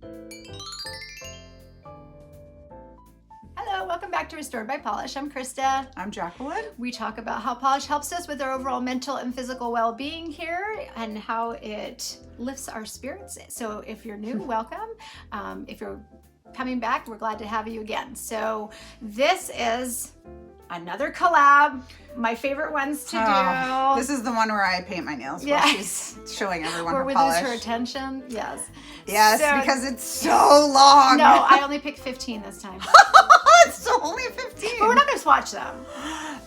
Hello, welcome back to Restored by Polish. I'm Krista. I'm Jacqueline. We talk about how polish helps us with our overall mental and physical well-being here and how it lifts our spirits. So if you're new, welcome. If you're coming back, we're glad to have you again. So this is another collab, my favorite ones to do. This is the one where I paint my nails while she's showing everyone where her we polish. lose her attention. Yes. Yes, So, because it's so long. No, I only picked 15 this time. It's so only 15. But we're not going to swatch them.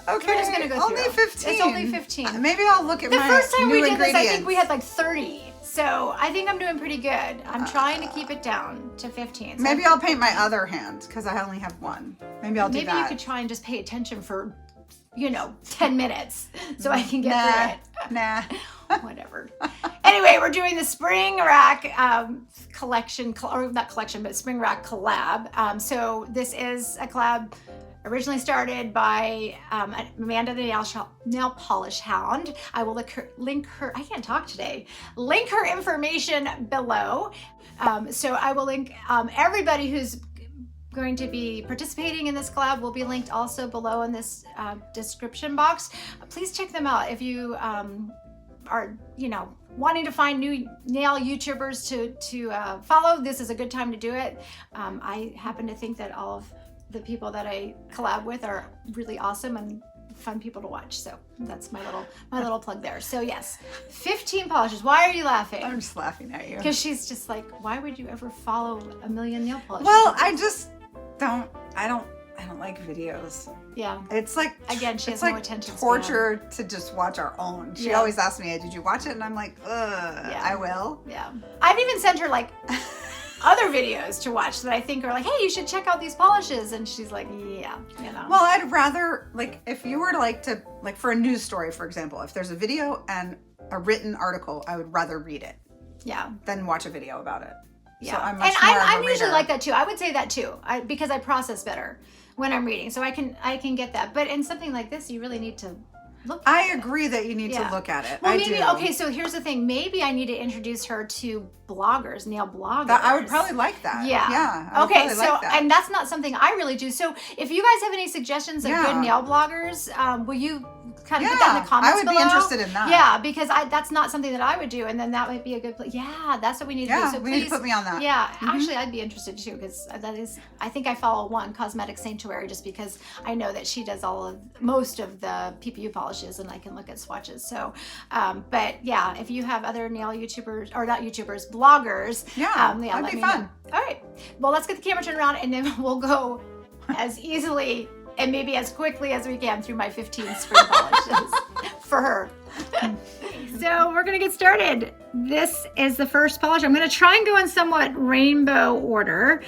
Okay. We're just going to go through. Only 15. It's only 15. Maybe I'll look at the my first time new we did ingredients. this, I think we had like 30. So I think I'm doing pretty good. I'm trying to keep it down to 15. So Maybe I'll paint my other hand because I only have one. Maybe I'll do that. Maybe you could try and just pay attention for, 10 minutes so I can get through it. Nah. Whatever. Anyway, we're doing the spring rack collection, or not collection, but spring rack collab. So this is a collab originally started by Amanda the nail polish hound. I will link her, I can't talk today, link her information below. So I will link everybody who's going to be participating in this collab will be linked also below in this description box. Please check them out if you are, wanting to find new nail YouTubers to follow. This is a good time to do it. I happen to think that all of the people that I collab with are really awesome and fun people to watch. So that's my little plug there. So yes, 15 polishes. Why are you laughing? I'm just laughing at you. Because she's just like, why would you ever follow a million nail polishes? Well, I don't like videos. Yeah. It's like, again, she has no attention torture to just watch our own. She always asks me, did you watch it? And I'm like, I will. Yeah. I've even sent her like other videos to watch that I think are like, hey, you should check out these polishes. And she's like, yeah, Well, I'd rather, if you were to for a news story, for example, if there's a video and a written article, I would rather read it. Yeah. Than watch a video about it. Yeah. So I'm usually like that too. I would say that too, because I process better when I'm reading. So I can get that. But in something like this, you really need to look at it. I agree that you need to look at it. Well, maybe, okay, so here's the thing. Maybe I need to introduce her to bloggers, nail bloggers. I would probably like that. Yeah. Yeah. Okay, so, and that's not something I really do. So if you guys have any suggestions of good nail bloggers, will you kind of put that in the comments below? I would be interested in that. Yeah, because that's not something that I would do, and then that might be a good place. Yeah, that's what we need to do. So we need to put me on that. Yeah, actually, I'd be interested too, because I think I follow one, Cosmetic Sanctuary, just because I know that she does most of the PPU polishes, and I can look at swatches. So, but yeah, if you have other nail YouTubers, or not YouTubers, bloggers, that'd be fun. All right, well, let's get the camera turned around, and then we'll go as easily and maybe as quickly as we can through my 15 spring polishes for her. So we're gonna get started. This is the first polish. I'm gonna try and go in somewhat rainbow order.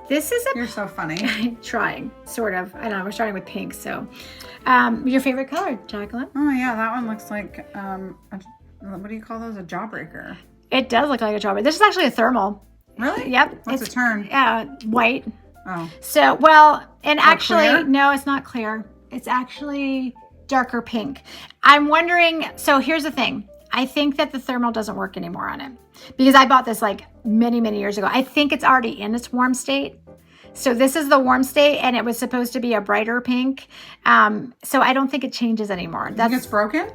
This is You're so funny. trying, sort of. I know, we're starting with pink, so. Your favorite color, Jacqueline? Oh yeah, that one looks like, what do you call those? A jawbreaker. It does look like a jawbreaker. This is actually a thermal. Really? Yep. What's the turn? White. Oh. So, well, and actually, clear? no, it's not clear. It's actually darker pink. I'm wondering, so here's the thing. I think that the thermal doesn't work anymore on it because I bought this like many, many years ago. I think it's already in its warm state. So this is the warm state, and it was supposed to be a brighter pink. So I don't think it changes anymore. You think it's broken?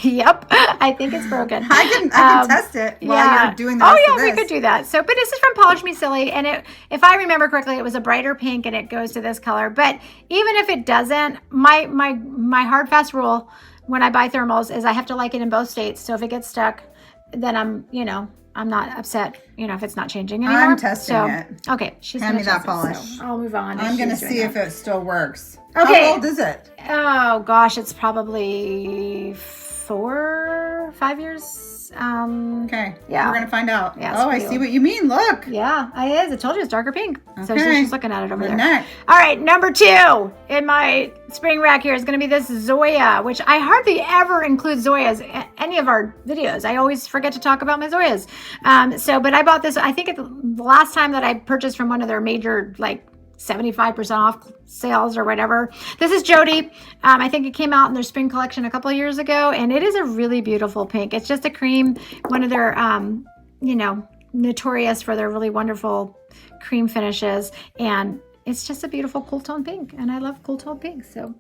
Yep, I think it's broken. I can test it while you're doing the rest of this. We could do that. So, but this is from Polish Me Silly, and if I remember correctly, it was a brighter pink, and it goes to this color. But even if it doesn't, my hard fast rule when I buy thermals is I have to like it in both states. So if it gets stuck, then I'm not upset, if it's not changing anymore. I'm testing it. Okay, she's Hand me that test polish. it, so I'll move on. I'm going to see if it still works. Okay. How old is it? Oh gosh, it's probably 4 or 5 years. Okay. Yeah. We're going to find out. Yeah, I see what you mean. Look. Yeah, it is. I told you it's darker pink. Okay. So she's looking at it over there. Neck. All right, number 2 in my spring rack here is going to be this Zoya, which I hardly ever include Zoyas in any of our videos. I always forget to talk about my Zoyas. But I bought this, I think the last time that I purchased from one of their major, 75% off sales or whatever. This is Jody. I think it came out in their spring collection a couple of years ago, and it is a really beautiful pink. It's just a cream, one of their, notorious for their really wonderful cream finishes, and it's just a beautiful cool tone pink, and I love cool tone pink, so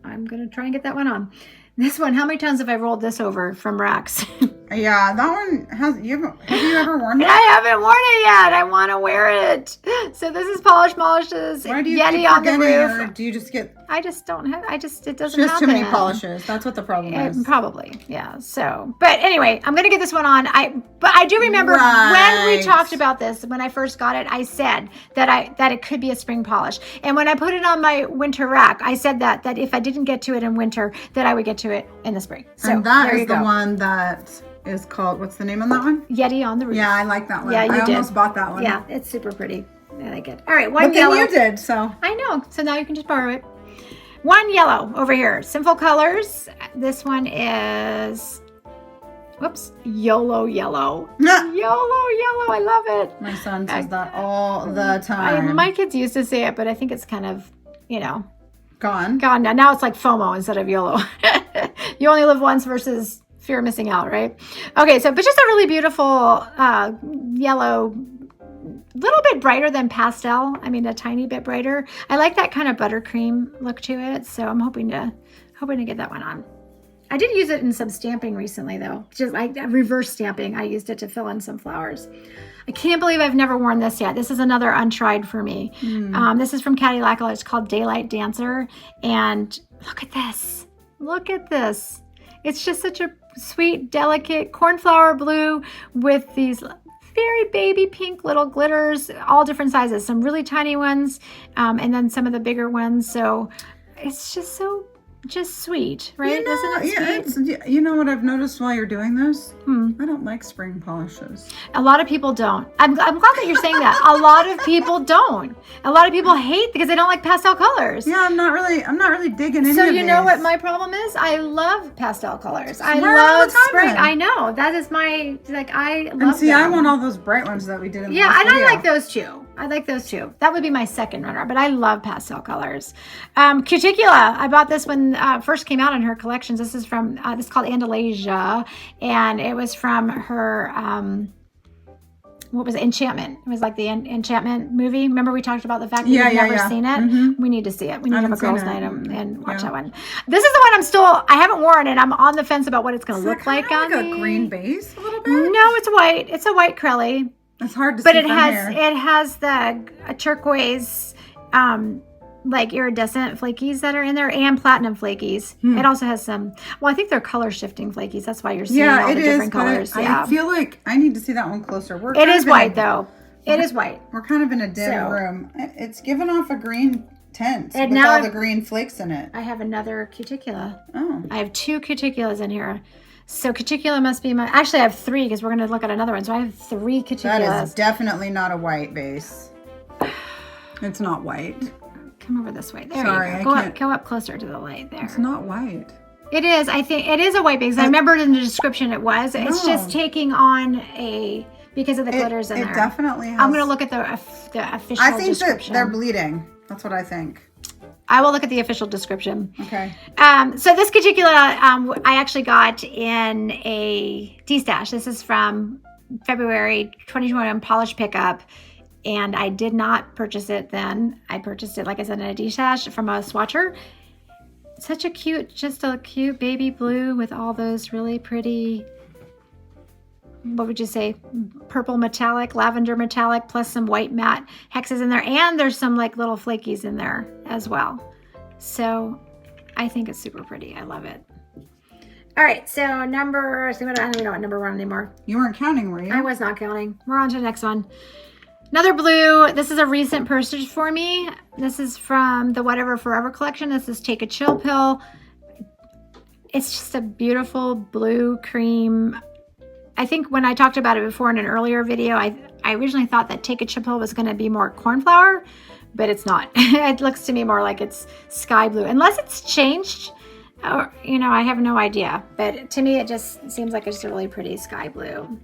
I'm gonna try and get that one on. This one, how many times have I rolled this over from racks? Yeah, that one have you ever worn it? I haven't worn it yet. I want to wear it. So this is Molish's Why do you Yeti keep on the forgetting, roof. or do you just get? I just don't have. It doesn't. Just too happen. many polishes. That's what the problem is. Probably, yeah. So, but anyway, I'm gonna get this one on. But I do remember when we talked about this when I first got it. I said that it could be a spring polish, and when I put it on my winter rack, I said that if I didn't get to it in winter, that I would get to it in the spring. So and that there is you the go. one that is called. What's the name on that one? Yeti on the roof. Yeah, I like that one. Yeah, you I did. almost bought that one. Yeah, it's super pretty. I like it. All right, one But then yellow. you did, so. I know. So now you can just borrow it. One yellow over here. Sinful Colors. This one is, whoops, YOLO yellow. YOLO yellow. I love it. My son says that all the time. My kids used to say it, but I think it's kind of, Gone. gone now. Now it's like FOMO instead of YOLO. You only live once versus fear of missing out, right? Okay, so, but just a really beautiful yellow, little bit brighter than pastel. I mean, a tiny bit brighter. I like that kind of buttercream look to it, so I'm hoping to get that one on. I did use it in some stamping recently, though. Just like reverse stamping. I used it to fill in some flowers. I can't believe I've never worn this yet. This is another untried for me. This is from TaliGirl. It's called Daylight Dancer, and look at this. Look at this. It's just such a sweet, delicate cornflower blue with these very baby pink little glitters, all different sizes. Some really tiny ones, and then some of the bigger ones. So it's just sweet, right? Isn't it sweet? You know what I've noticed while you're doing this? I don't like spring polishes. A lot of people don't. I'm glad that you're saying that. A lot of people don't. A lot of people hate because they don't like pastel colors. Yeah, I'm not really digging any So of you know these. what my problem is? I love pastel colors. I Wear it all love the time spring. then. I know. That is my, I love And see, I them. want all those bright ones that we did in the Yeah, last and video. I like those too. I like those too. That would be my second runner, but I love pastel colors. Cuticula. I bought this when first came out in her collections. This is from, this is called Andalasia, and it was from her, what was it? Enchantment. It was like the Enchantment movie. Remember we talked about the fact that we've never seen it? We need to see it. We need to have a girls' night and watch that one. This is the one I haven't worn, and I'm on the fence about what it's going to look like on like me. a green base a little bit? No, it's white. It's a white Crelly. It's hard to But see it from has here. it has the turquoise, like iridescent flakies that are in there, and platinum flakies. It also has some. Well, I think they're color shifting flakies. That's why you're seeing all the different colors. But Yeah, I feel like I need to see that one closer. it is white though. It is white. We're kind of in a dim room. It's giving off a green tint And with now all the green flakes in it. I have another cuticula. Oh. I have 2 cuticulas in here. So cuticula must be my. Actually, I have 3 because we're going to look at another one. So I have 3 cuticulas. That is definitely not a white base. It's not white. Come over this way. There Sorry, you I go. can't. Go up closer to the light there. It's not white. It is. I think it is a white base. I remember in the description it was. It's just taking on a because of the glitters in there. It definitely has. I'm going to look at the official I think description. that they're bleeding. That's what I think. I will look at the official description. Okay. So this cuticula, I actually got in a D-stash. This is from February 2021 Polish pickup, and I did not purchase it then. I purchased it, like I said, in a D-stash from a swatcher. Such a cute, just a cute baby blue with all those really pretty, what would you say, purple metallic, lavender metallic, plus some white matte hexes in there. And there's some like little flakies in there as well. So I think it's super pretty. I love it. All right, so I don't even know what number we're on anymore. You weren't counting, were you? I was not counting. We're on to the next one. Another blue. This is a recent purchase for me. This is from the Whatever Forever collection. This is Take a Chill Pill. It's just a beautiful blue cream. I think when I talked about it before in an earlier video, I originally thought that Take a Chill Pill was going to be more cornflower, but it's not. It looks to me more like it's sky blue, unless it's changed. Or, I have no idea. But to me, it just seems like it's a really pretty sky blue.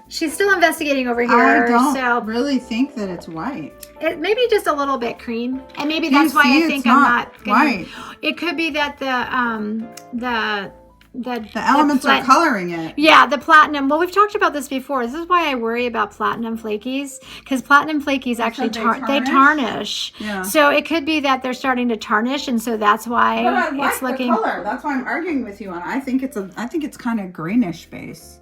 She's still investigating over here. I don't so really think that it's white. it maybe just a little bit cream, and maybe that's why I think I'm not gonna, white. It could be that the The elements are coloring it. Yeah, the platinum. Well, we've talked about this before. This is why I worry about platinum flakies, because platinum flakies actually they tarnish. Yeah. So it could be that they're starting to tarnish, and so that's why but I like it's looking. The color. That's why I'm arguing with you on. I think it's kind of greenish base,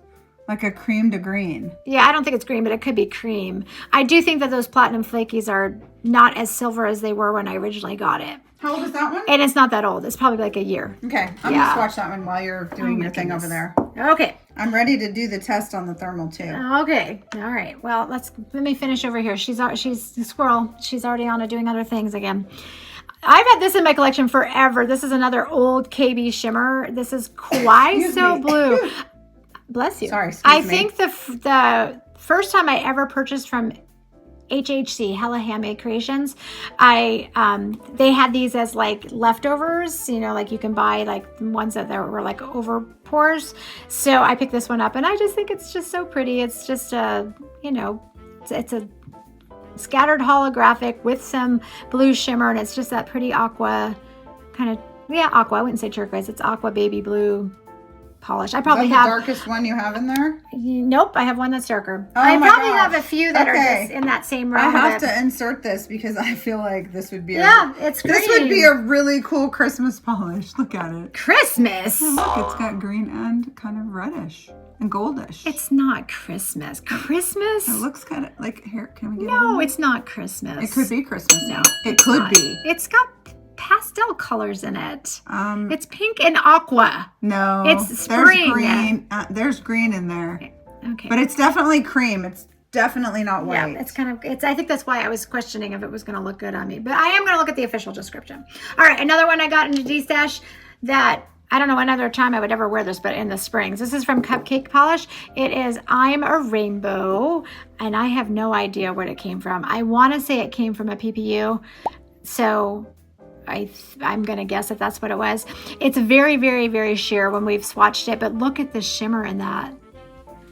like a cream to green. Yeah, I don't think it's green, but it could be cream. I do think that those platinum flakies are not as silver as they were when I originally got it. How old is that one? And it's not that old. It's probably like a year. Okay, I'm gonna watch that one while you're doing your thing over there. Okay. I'm ready to do the test on the thermal too. Okay. All right. Well, let me finish over here. She's a squirrel. She's already on to doing other things again. I've had this in my collection forever. This is another old KB shimmer. This is Quaiso Blue. Bless you. Sorry. I think the first time I ever purchased from HHC, Hella Handmade Creations, they had these as like leftovers, like you can buy like ones that there were like over pours. So I picked this one up and I just think it's just so pretty. It's just it's a scattered holographic with some blue shimmer, and it's just that pretty aqua kind of, aqua. I wouldn't say turquoise. It's aqua baby blue polish. I probably have the darkest one you have in there. Nope, I have one that's darker. Oh I my probably gosh. have a few that are just in that same row. I have to insert this because I feel like this would be it's green. This would be a really cool Christmas polish. Look at it. Christmas. Oh, look, it's got green and kind of reddish and goldish. It's not Christmas. Christmas? It looks kind of like, here, can we get No, it's not Christmas. It could be Christmas. No, it could be. It's got pastel colors in it. It's pink and aqua. No, it's spring. There's green. There's green in there. Okay, but it's definitely cream. It's definitely not white. Yeah, it's kind of. I think that's why I was questioning if it was going to look good on me. But I am going to look at the official description. All right, another one I got in a D-stash that I don't know another time I would ever wear this, but in the springs. This is from Cupcake Polish. It is I'm a Rainbow, and I have no idea where it came from. I want to say it came from a PPU, so I'm going to guess if that's what it was. It's very, very, very sheer when we've swatched it, but look at the shimmer in that.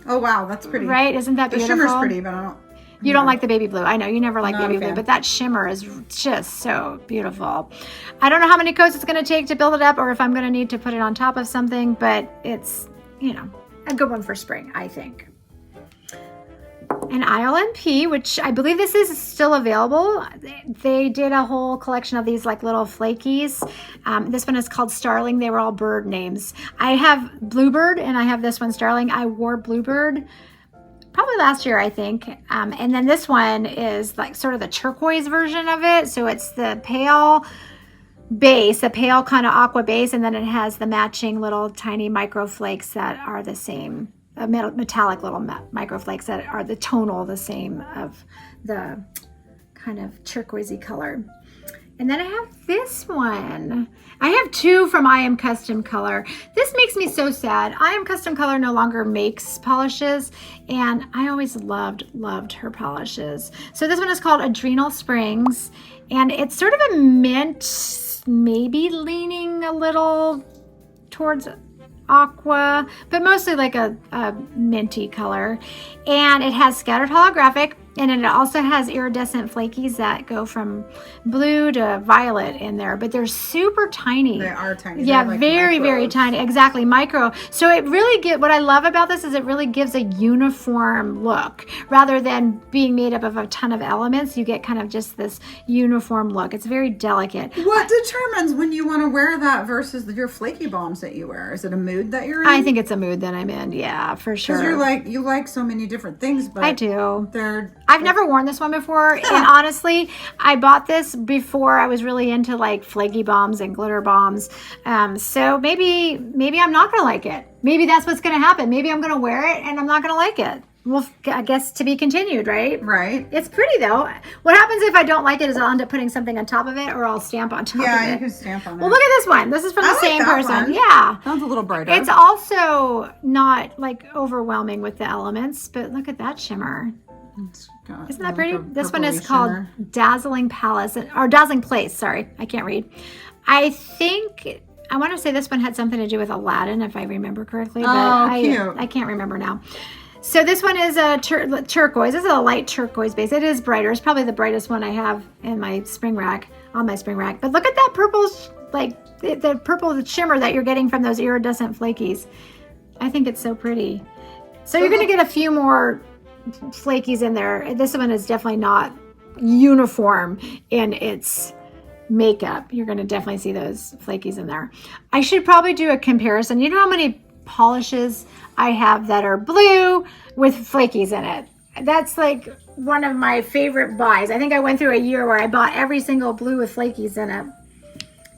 Oh, wow, that's pretty. Right? Isn't that beautiful? The shimmer's pretty, but I don't. You don't like the baby blue. I know you never like baby blue, but that shimmer is just so beautiful. I don't know how many coats it's going to take to build it up or if I'm going to need to put it on top of something, but it's, a good one for spring, I think. And ILMP, which I believe this is still available. They did a whole collection of these like little flakies. This one is called Starling. They were all bird names. I have Bluebird and I have this one Starling. I wore Bluebird probably last year, I think. And then this one is like sort of the turquoise version of it. So it's the pale base, the pale kind of aqua base, and then it has the matching little tiny micro flakes that are the same. Metallic little microflakes that are the tonal, the same of the kind of turquoisey color. And then I have this one. I have two from I Am Custom Color. This makes me so sad. I Am Custom Color no longer makes polishes, and I always loved her polishes. So this one is called Adrenal Springs, and it's sort of a mint, maybe leaning a little towards aqua, but mostly like a minty color. And it has scattered holographic, and it also has iridescent flakies that go from blue to violet in there, but they're super tiny. They are tiny. Yeah, like very, very tiny. Exactly, micro. So it really what I love about this is it really gives a uniform look. Rather than being made up of a ton of elements, you get kind of just this uniform look. It's very delicate. What determines when you want to wear that versus your flaky bombs that you wear? Is it a mood that you're in? I think it's a mood that I'm in, yeah, for sure. Because you like so many different things, but I do. I've never worn this one before, and honestly, I bought this before I was really into like flaky bombs and glitter bombs. So maybe I'm not gonna like it. Maybe that's what's gonna happen. Maybe I'm gonna wear it and I'm not gonna like it. Well, I guess to be continued, right? Right. It's pretty though. What happens if I don't like it is I'll end up putting something on top of it, or I'll stamp on top of it. Yeah, you can stamp on it. Well, look at this one. This is from the same person. One. Yeah. Sounds a little brighter. It's also not like overwhelming with the elements, but look at that shimmer. Isn't that pretty? This one is called Dazzling Palace, or Dazzling Place. Sorry, I can't read. I want to say this one had something to do with Aladdin, if I remember correctly, but I can't remember now. So this one is a turquoise. This is a light turquoise base. It is brighter. It's probably the brightest one I have in my spring rack, on my spring rack. But look at that purple like the purple shimmer that you're getting from those iridescent flakies. I think it's so pretty. So you're going to get a few more flakies in there. This one is definitely not uniform in its makeup. You're going to definitely see those flakies in there. I should probably do a comparison. You know how many polishes I have that are blue with flakies in it? That's like one of my favorite buys. I think I went through a year where I bought every single blue with flakies in it.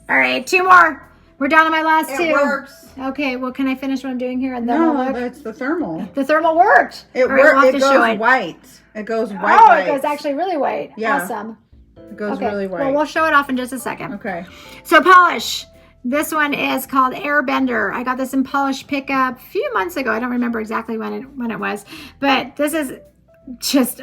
All right, 2 more. We're down to my last 2. It works. Okay, well, can I finish what I'm doing here? And then we'll look? That's the thermal. The thermal worked. It All right, worked. we'll It goes white. It goes white. Oh, it goes actually really white. Yeah. Awesome. It goes really white. Well, we'll show it off in just a second. Okay. So polish. This one is called Airbender. I got this in Polish pickup a few months ago. I don't remember exactly when it was, but this is just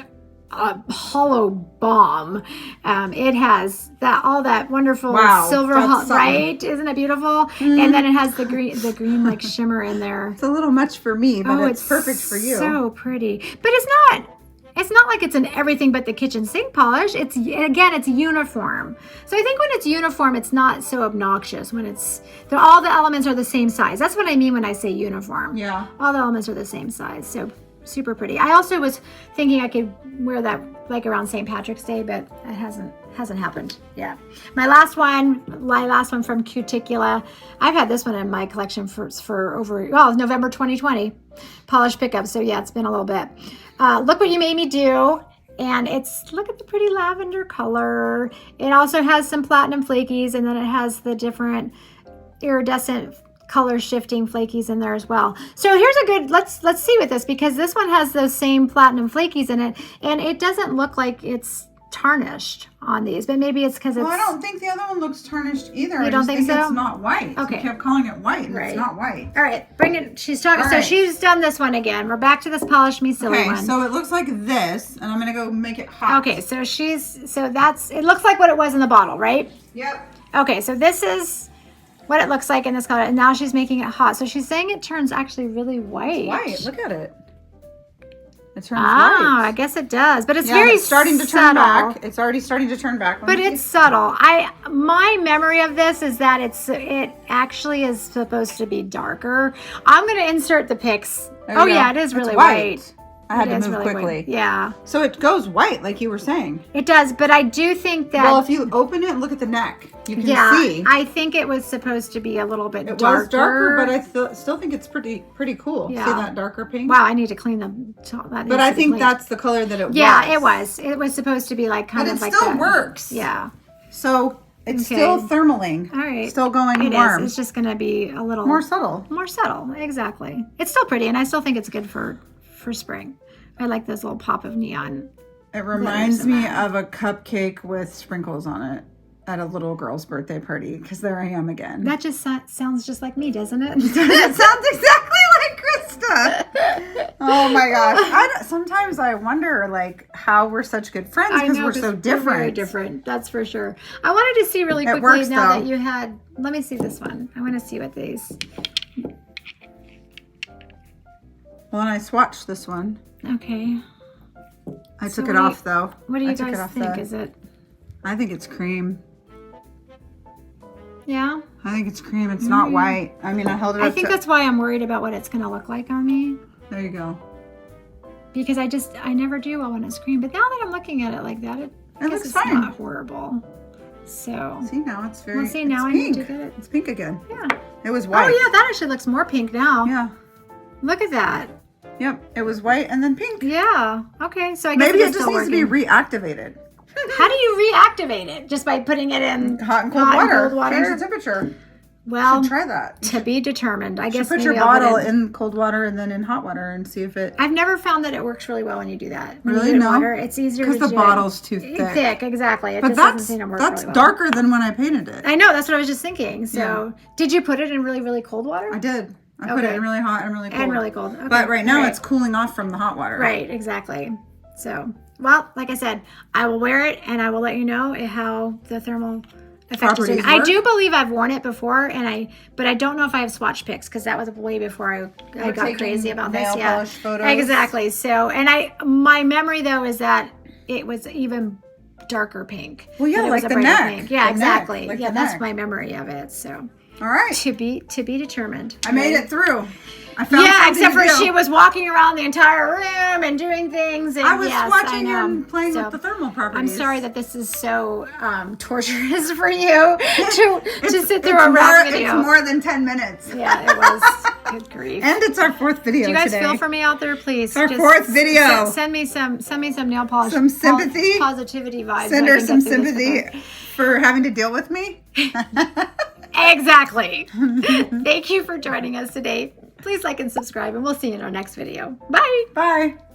a hollow bomb. It has all that wonderful silver, right? Isn't it beautiful? And then it has the green like shimmer in there. It's a little much for me, but it's perfect for you. So pretty, but it's not like it's an everything but the kitchen sink polish. It's uniform. So I think when it's uniform, it's not so obnoxious. When all the elements are the same size. That's what I mean when I say uniform. Yeah. All the elements are the same size. So super pretty. I also was thinking I could wear that like around St. Patrick's Day, but it hasn't happened yet. My last one from Cuticula. I've had this one in my collection for over November 2020 polish pickup. So yeah, it's been a little bit. Look what you made me do. And look at the pretty lavender color. It also has some platinum flakies, and then it has the different iridescent color shifting flakies in there as well. So here's a good, let's see with this, because this one has those same platinum flakies in it, and it doesn't look like it's tarnished on these, but maybe it's because it's... Well, I don't think the other one looks tarnished either. You don't think so? It's not white. Okay. You kept calling it white, and it's not white. All right, bring it. She's talking. So she's done this one again. We're back to this Polish Me Silly one. Okay, so it looks like this, and I'm gonna go make it hot. Okay, so it looks like what it was in the bottle, right? Yep. Okay, so this is what it looks like in this color, and now she's making it hot. So she's saying it turns actually really white. It's white. Look at it. It turns white. white. I guess it does, but it's it's starting to turn back. It's already starting to turn back. But it's subtle. My memory of this is that it actually is supposed to be darker. I'm going to insert the pics. Oh yeah, it is really white. I had to move quickly. White. Yeah. So it goes white, like you were saying. It does, but I do think that... Well, if you open it and look at the neck, you can see. I think it was supposed to be a little bit darker. It was darker, but I still think it's pretty cool. Yeah. See that darker pink? Wow, I need to clean them. But I think that's the color that it was. Yeah, it was. It was supposed to be like kind of like that. But it still works. Yeah. So it's still thermaling. All right. Still going warm. It's just going to be a little... More subtle. More subtle, exactly. It's still pretty, and I still think it's good for spring. I like this little pop of neon. It reminds me of a cupcake with sprinkles on it at a little girl's birthday party, because there I am again. That just sounds just like me, doesn't it? It sounds exactly like Krista. Oh my gosh. Sometimes I wonder like how we're such good friends, because we're so different. We're very different, that's for sure. I wanted to see really quickly that you had, let me see this one. I want to see what these. Well, and I swatched this one. Okay. I took it off though. What do you guys think? Is it? I think it's cream. Yeah? I think it's cream. It's not white. I mean, I held it up. I think that's why I'm worried about what it's going to look like on me. There you go. Because I never do well when it's cream. But now that I'm looking at it like that, it looks fine. It's not horrible. So. See, now it's very. Well, see, now I need to get it. It's pink again. Yeah. It was white. Oh, yeah. That actually looks more pink now. Yeah. Look at that. Yep, it was white and then pink. Yeah. Okay, so I guess maybe it just needs to be reactivated. How do you reactivate it? Just by putting it in hot and cold water. Change the temperature. Well, should try that. To be determined. I guess put your bottle in cold water and then in hot water and see if it. I've never found that it works really well when you do that. When really? You do it in No. water, it's easier because the bottle's too thick. Thick, exactly. It but just doesn't seem to work that's really well. darker than when I painted it. I know. That's what I was just thinking. So, did you put it in really, really cold water? I did. I put it in really hot and really cold. And really cold. Okay. But right now it's cooling off from the hot water. Right, exactly. So, well, like I said, I will wear it and I will let you know how the thermal effect is doing. I do believe I've worn it before, but I don't know if I have swatch pics, because that was way before I got crazy about this. Yeah, polish photos. Exactly. So, and my memory though is that it was even darker pink. Well, yeah, But it like was a the brighter neck. pink. Yeah, The exactly. neck, like yeah, the that's neck. my memory of it. So All right. to be determined. I made it through. I found Yeah, something except to for do. she was walking around the entire room and doing things. And I was yes, watching I know. him playing So, with the thermal I'm properties. sorry that this is so torturous for you to sit through a rack video. It's more than 10 minutes. Yeah, it was. Good grief. And it's our 4th video Do you guys today. feel for me out there, please? It's our 4th video. Send me some nail polish. Some sympathy. Positivity vibes. Send so I her can some get through this with sympathy her. for having to deal with me. Exactly. Thank you for joining us today. Please like and subscribe, and we'll see you in our next video. Bye. Bye.